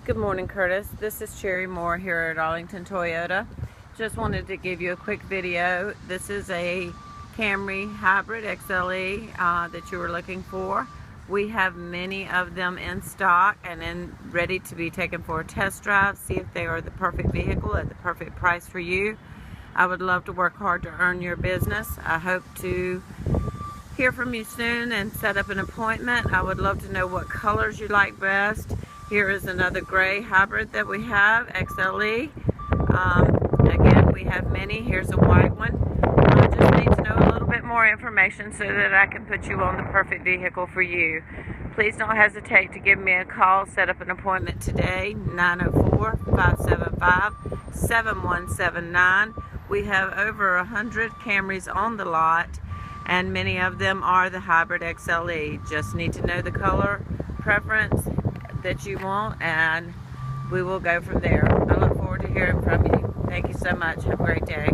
Good morning, Curtis. This is Cherry Moore here at Arlington Toyota. Just wanted to give you a quick video. This is a Camry Hybrid XLE that you were looking for. We have many of them in stock and ready to be taken for a test drive. See if they are the perfect vehicle at the perfect price for you. I would love to work hard to earn your business. I hope to hear from you soon and set up an appointment. I would love to know what colors you like best. Here is another gray hybrid that we have, XLE. Again, we have many. Here's a white one. I just need to know a little bit more information so that I can put you on the perfect vehicle for you. Please don't hesitate to give me a call. Set up an appointment today, 904-575-7179. We have over 100 Camrys on the lot, and many of them are the hybrid XLE. Just need to know the color preference that you want, and we will go from there. I look forward to hearing from you. Thank you so much. Have a great day.